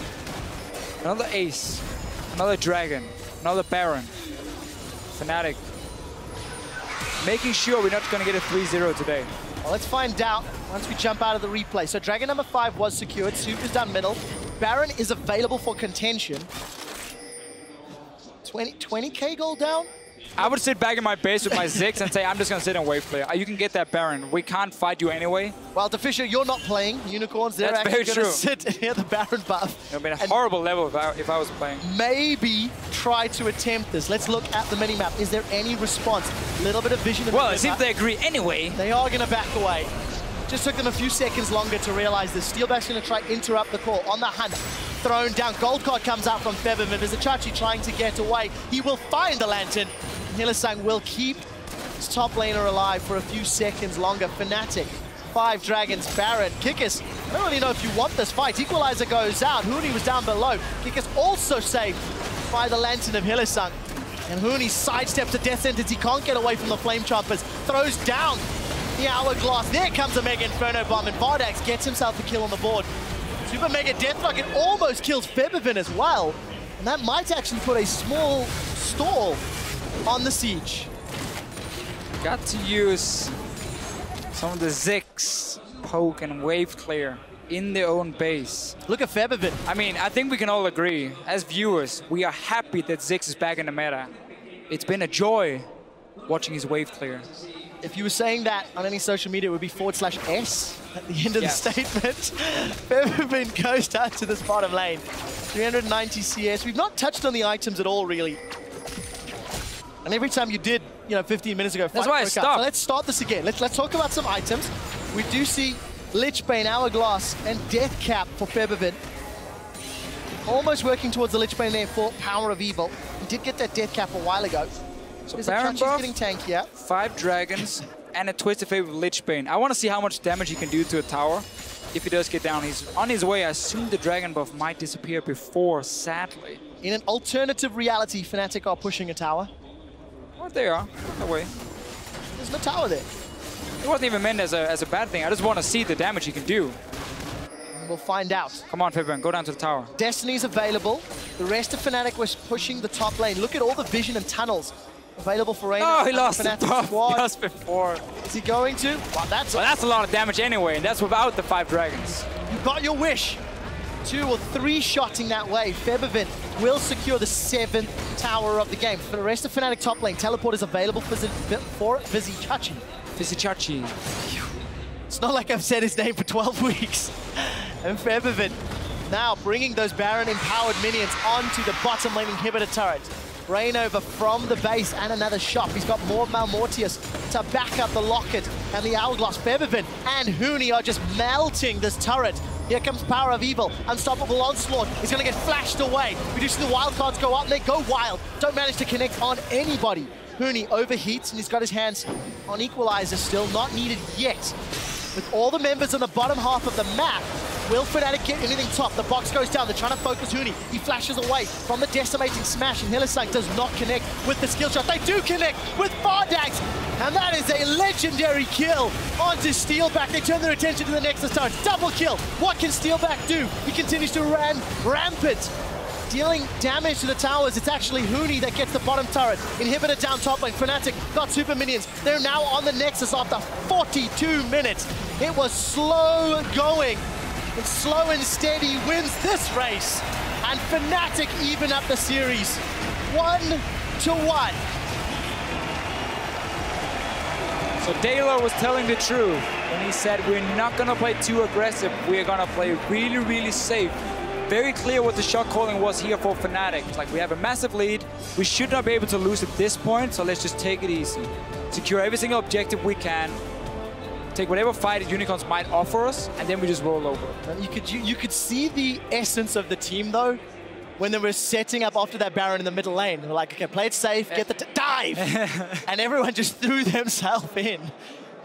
ace, another Dragon, another Baron. Fnatic making sure we're not going to get a 3-0 today. Well, let's find out once we jump out of the replay. So Dragon number 5 was secured. Super's down middle. Baron is available for contention. 20k gold down? I would sit back in my base with my Ziggs and say, I'm just going to sit and wait for you. You can get that Baron. We can't fight you anyway. Well, Deficio, you're not playing. Unicorns, they're actually going to sit near the Baron buff. It would have been a horrible level if I was playing. Maybe try to attempt this. Let's look at the minimap. Is there any response? A little bit of vision. Well, it seems they agree anyway. They are going to back away. Just took them a few seconds longer to realize this. Steelback's going to try interrupt the call. On the hunt, thrown down. Gold card comes out from Febiven. Vizicsacsi trying to get away. He will find the lantern. Hylissang will keep his top laner alive for a few seconds longer. Fnatic, 5 Dragons, Baron, Kikis. I don't really know if you want this fight. Equalizer goes out. Huni was down below. Kikis also saved by the Lantern of Hylissang. And Huni sidesteps a death sentence. He can't get away from the Flame Choppers. Throws down the Hourglass. There comes a Mega Inferno Bomb, and Vardags gets himself a kill on the board. Super Mega Deathlock, it almost kills Febiven as well. And that might actually put a small stall on the siege. Got to use some of the Ziggs poke and wave clear in their own base. Look at Febiven. I mean, I think we can all agree, as viewers, we are happy that Ziggs is back in the meta. It's been a joy watching his wave clear. If you were saying that on any social media, it would be /S at the end of the statement. Febiven goes down to this bottom lane. 390 CS. We've not touched on the items at all, really. And every time you did, 15 minutes ago, that's why I stopped. So let's start this again. Let's talk about some items. We do see Lichbane, Hourglass, and Death Cap for Febiven. Almost working towards the Lichbane there for PowerOfEvil. He did get that Death Cap a while ago. So Baron buff, getting tankier. 5 dragons, and a Twisted Fate with Lichbane. I want to see how much damage he can do to a tower. If he does get down, he's on his way. I assume the dragon buff might disappear before, sadly. In an alternative reality, Fnatic are pushing a tower. Oh, they are. No way. There's no tower there. It wasn't even meant as a bad thing. I just want to see the damage he can do. We'll find out. Come on, Febiven, go down to the tower. Destiny's available. The rest of Fnatic was pushing the top lane. Look at all the vision and tunnels available for Rainover. Oh, he lost the buff just before. Is he going to? Well, that's a lot of damage anyway, and that's without the 5 dragons. You got your wish. 2 or 3 shotting that way. Febiven will secure the 7th tower of the game. For the rest of Fnatic top lane, teleport is available for Vizicsacsi. Vizicsacsi. It's not like I've said his name for 12 weeks. And Febiven now bringing those Baron-empowered minions onto the bottom lane inhibitor turret. Rainover from the base and another shop. He's got more Malmortius to back up the Locket and the Hourglass. Febiven and Huni are just melting this turret. Here comes PowerOfEvil. Unstoppable Onslaught. He's going to get flashed away. We do see the wild cards go up and they go wild. Don't manage to connect on anybody. Huni overheats and he's got his hands on Equalizer still. Not needed yet. With all the members on the bottom half of the map, will Fnatic get anything top? The box goes down. They're trying to focus Huni. He flashes away from the decimating smash, and Hylissang does not connect with the skill shot. They do connect with Vardags, and that is a legendary kill onto Steelback. They turn their attention to the Nexus turret. Double kill. What can Steelback do? He continues to run rampant, dealing damage to the towers. It's actually Huni that gets the bottom turret. Inhibitor down top lane. Fnatic got super minions. They're now on the Nexus after 42 minutes. It was slow going. And slow and steady wins this race. And Fnatic even up the series. 1-1. So Daylor was telling the truth when he said we're not going to play too aggressive. We're going to play really, really safe. Very clear what the shot calling was here for Fnatic. It's like we have a massive lead. We should not be able to lose at this point, so let's just take it easy. Secure every single objective we can. Take whatever fight Unicorns might offer us, and then we just roll over. You could see the essence of the team, though, when they were setting up after that Baron in the middle lane. They were like, okay, play it safe, get the dive! And everyone just threw themselves in.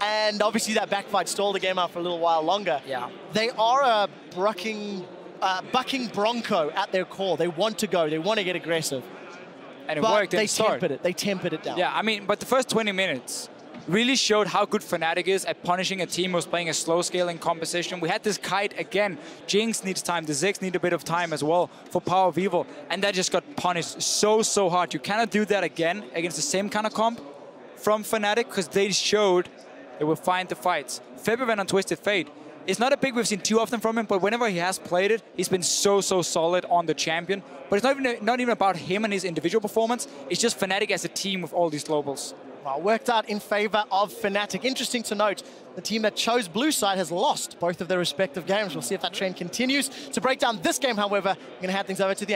And obviously that backfight stalled the game out for a little while longer. Yeah. They are a bucking bronco at their core. They want to go, they want to get aggressive. And it worked at the start. They tempered it down. Yeah, I mean, but the first 20 minutes really showed how good Fnatic is at punishing a team who's playing a slow scaling composition. We had this kite again. Jinx needs time. The Ziggs need a bit of time as well for PowerOfEvil. And that just got punished so hard. You cannot do that again against the same kind of comp from Fnatic because they showed they will find the fights. Febiven on Twisted Fate. It's not a pick we've seen too often from him, but whenever he has played it, he's been so solid on the champion. But it's not even about him and his individual performance. It's just Fnatic as a team with all these globals. Well, worked out in favor of Fnatic. Interesting to note, the team that chose blue side has lost both of their respective games. We'll see if that trend continues. To break down this game, however, I'm going to hand things over to the